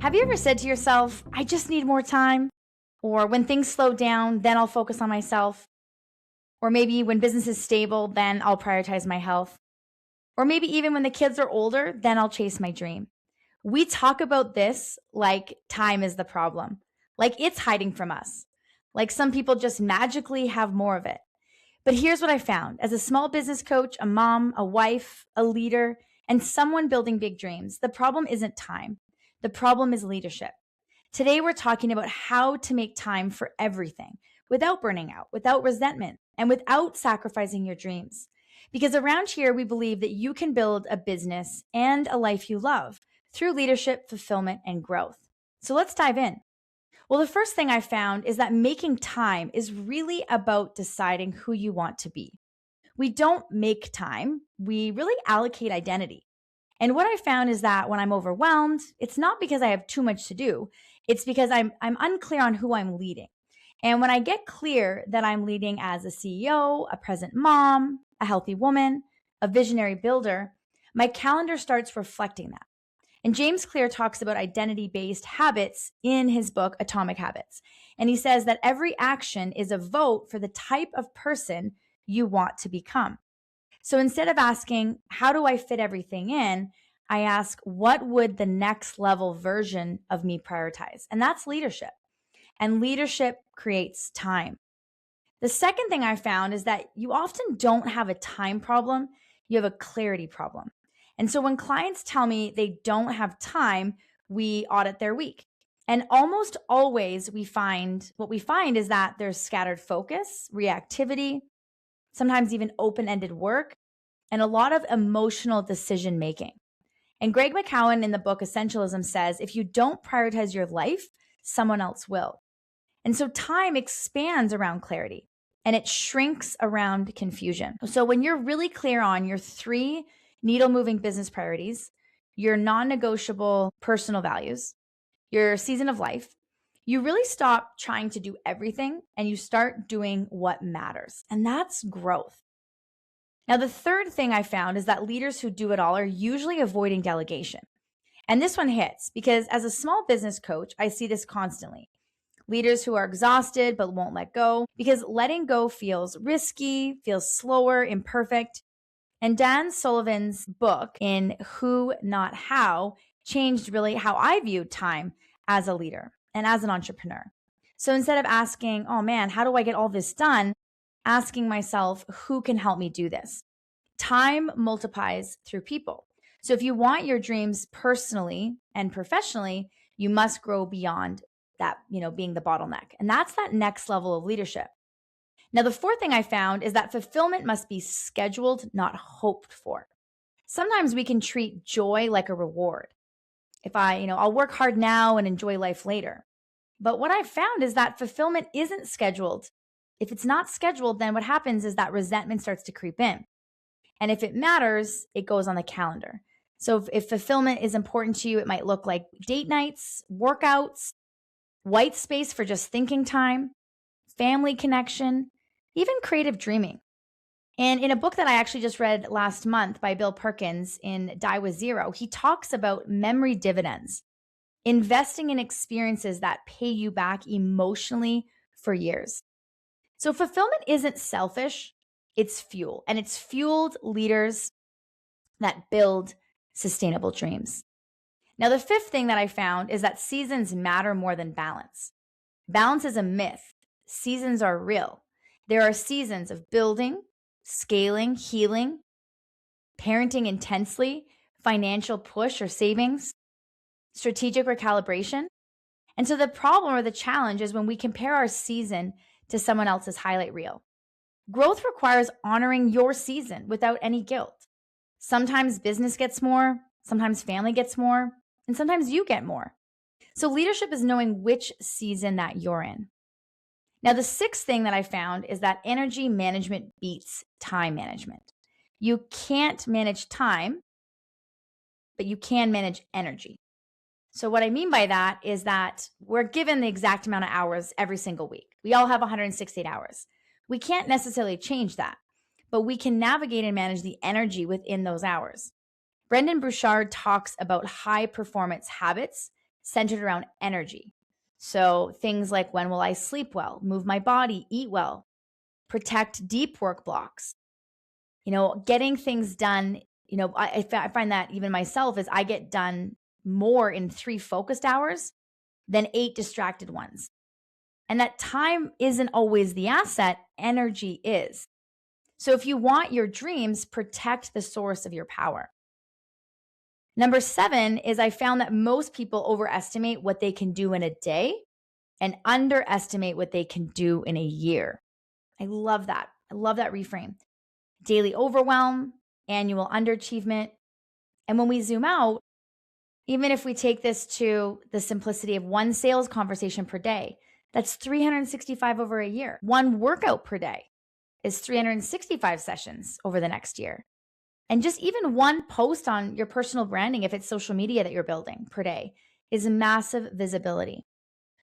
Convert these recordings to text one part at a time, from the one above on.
Have you ever said to yourself, I just need more time? Or when things slow down, then I'll focus on myself? Or maybe when business is stable, then I'll prioritize my health? Or maybe even when the kids are older, then I'll chase my dream. We talk about this like time is the problem, like it's hiding from us, like some people just magically have more of it. But here's what I found as a small business coach, a mom, a wife, a leader, and someone building big dreams. The problem isn't time, the problem is leadership. Today, we're talking about how to make time for everything without burning out, without resentment, and without sacrificing your dreams. Because around here, we believe that you can build a business and a life you love through leadership, fulfillment, and growth. So let's dive in. Well, the first thing I found is that making time is really about deciding who you want to be. We don't make time, we really allocate identity. And what I found is that when I'm overwhelmed, it's not because I have too much to do, it's because I'm unclear on who I'm leading. And when I get clear that I'm leading as a CEO, a present mom, a healthy woman, a visionary builder, my calendar starts reflecting that. And James Clear talks about identity-based habits in his book, Atomic Habits. And he says that every action is a vote for the type of person you want to become. So instead of asking, how do I fit everything in? I ask, what would the next level version of me prioritize? And that's leadership. And leadership creates time. The second thing I found is that you often don't have a time problem, you have a clarity problem. And so when clients tell me they don't have time, we audit their week. And almost always what we find is that there's scattered focus, reactivity, sometimes even open-ended work, and a lot of emotional decision making. And Greg McKeown in the book Essentialism says, if you don't prioritize your life, someone else will. And so time expands around clarity and it shrinks around confusion. So when you're really clear on your 3 needle-moving business priorities, your non-negotiable personal values, your season of life, you really stop trying to do everything and you start doing what matters. And that's growth. Now, the third thing I found is that leaders who do it all are usually avoiding delegation. And this one hits because as a small business coach, I see this constantly. Leaders who are exhausted but won't let go because letting go feels risky, feels slower, imperfect. And Dan Sullivan's book in Who, Not How changed really how I viewed time as a leader and as an entrepreneur. So instead of asking, oh man, how do I get all this done? Asking myself, who can help me do this? Time multiplies through people. So if you want your dreams personally and professionally, you must grow beyond that, being the bottleneck. And that's that next level of leadership. Now, the fourth thing I found is that fulfillment must be scheduled, not hoped for. Sometimes we can treat joy like a reward. If I'll work hard now and enjoy life later. But what I've found is that fulfillment isn't scheduled. If it's not scheduled, then what happens is that resentment starts to creep in. And if it matters, it goes on the calendar. So if fulfillment is important to you, it might look like date nights, workouts, white space for just thinking time, family connection, even creative dreaming. And in a book that I actually just read last month by Bill Perkins in Die with Zero, he talks about memory dividends, investing in experiences that pay you back emotionally for years. So fulfillment isn't selfish, it's fuel. And it's fueled leaders that build sustainable dreams. Now, the fifth thing that I found is that seasons matter more than balance. Balance is a myth. Seasons are real. There are seasons of building, scaling, healing, parenting intensely, financial push or savings, strategic recalibration. And so the problem or the challenge is when we compare our season to someone else's highlight reel. Growth requires honoring your season without any guilt. Sometimes business gets more, sometimes family gets more, and sometimes you get more. So leadership is knowing which season that you're in. Now, the sixth thing that I found is that energy management beats time management. You can't manage time, but you can manage energy. So what I mean by that is that we're given the exact amount of hours every single week. We all have 168 hours. We can't necessarily change that, but we can navigate and manage the energy within those hours. Brendan Bouchard talks about high performance habits centered around energy. So things like, when will I sleep well, move my body, eat well, protect deep work blocks, getting things done. I find that even myself is I get done more in 3 focused hours than 8 distracted ones. And that time isn't always the asset, energy is. So if you want your dreams, protect the source of your power. Number 7 is I found that most people overestimate what they can do in a day and underestimate what they can do in a year. I love that. I love that reframe. Daily overwhelm, annual underachievement. And when we zoom out, even if we take this to the simplicity of 1 sales conversation per day, that's 365 over a year. 1 workout per day is 365 sessions over the next year. And just even 1 post on your personal branding, if it's social media that you're building per day, is massive visibility.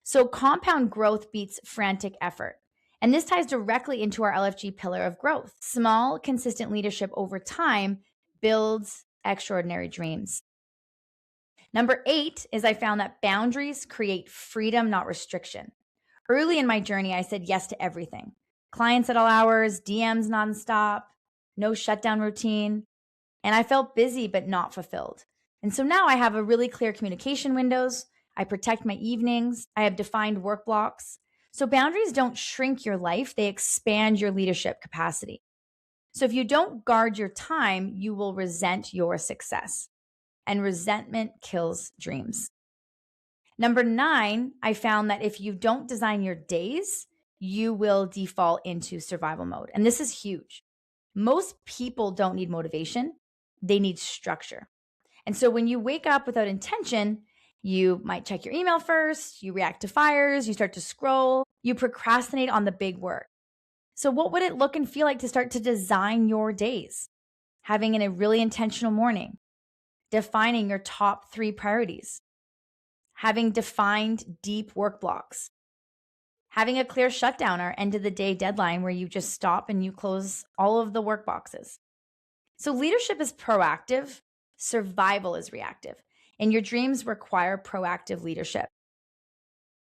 So compound growth beats frantic effort. And this ties directly into our LFG pillar of growth. Small, consistent leadership over time builds extraordinary dreams. Number 8 is I found that boundaries create freedom, not restriction. Early in my journey, I said yes to everything. Clients at all hours, DMs nonstop, no shutdown routine. And I felt busy but not fulfilled. And so now I have a really clear communication windows. I protect my evenings. I have defined work blocks. So boundaries don't shrink your life, they expand your leadership capacity. So if you don't guard your time, you will resent your success. And resentment kills dreams. Number 9, I found that if you don't design your days, you will default into survival mode. And this is huge. Most people don't need motivation, they need structure. And so when you wake up without intention, you might check your email first, you react to fires, you start to scroll, you procrastinate on the big work. So what would it look and feel like to start to design your days? Having a really intentional morning, defining your top 3 priorities, having defined deep work blocks, having a clear shutdown or end of the day deadline where you just stop and you close all of the work boxes. So leadership is proactive, survival is reactive, and your dreams require proactive leadership.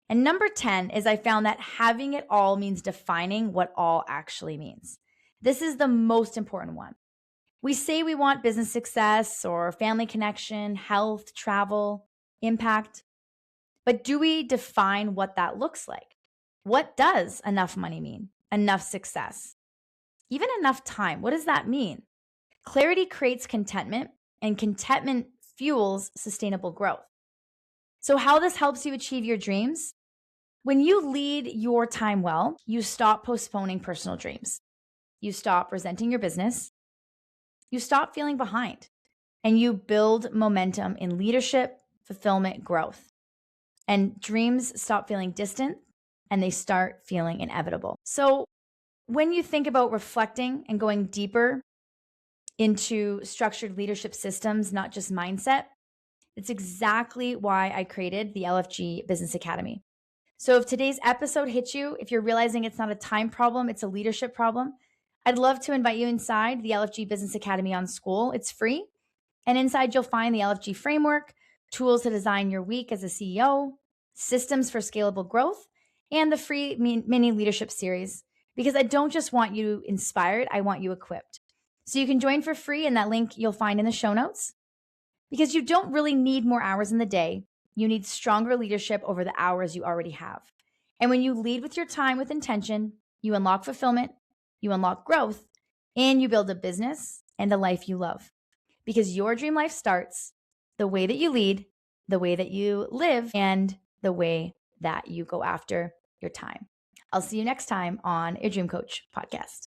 And number 10 is I found that having it all means defining what all actually means. This is the most important one. We say we want business success or family connection, health, travel, impact, but do we define what that looks like? What does enough money mean? Enough success? Even enough time? What does that mean? Clarity creates contentment, and contentment fuels sustainable growth. So how this helps you achieve your dreams? When you lead your time well, you stop postponing personal dreams. You stop resenting your business. You stop feeling behind, and you build momentum in leadership, fulfillment, growth. And dreams stop feeling distant and they start feeling inevitable. So when you think about reflecting and going deeper into structured leadership systems, not just mindset, it's exactly why I created the LFG Business Academy. So if today's episode hits you, if you're realizing it's not a time problem, it's a leadership problem, I'd love to invite you inside the LFG Business Academy on Skool. It's free. And inside you'll find the LFG framework, tools to design your week as a CEO, systems for scalable growth, and the free mini leadership series. Because I don't just want you inspired, I want you equipped. So you can join for free in that link you'll find in the show notes. Because you don't really need more hours in the day. You need stronger leadership over the hours you already have. And when you lead with your time with intention, you unlock fulfillment, you unlock growth, and you build a business and a life you love. Because your dream life starts the way that you lead, the way that you live, and the way that you go after your time. I'll see you next time on your Dream Coach podcast.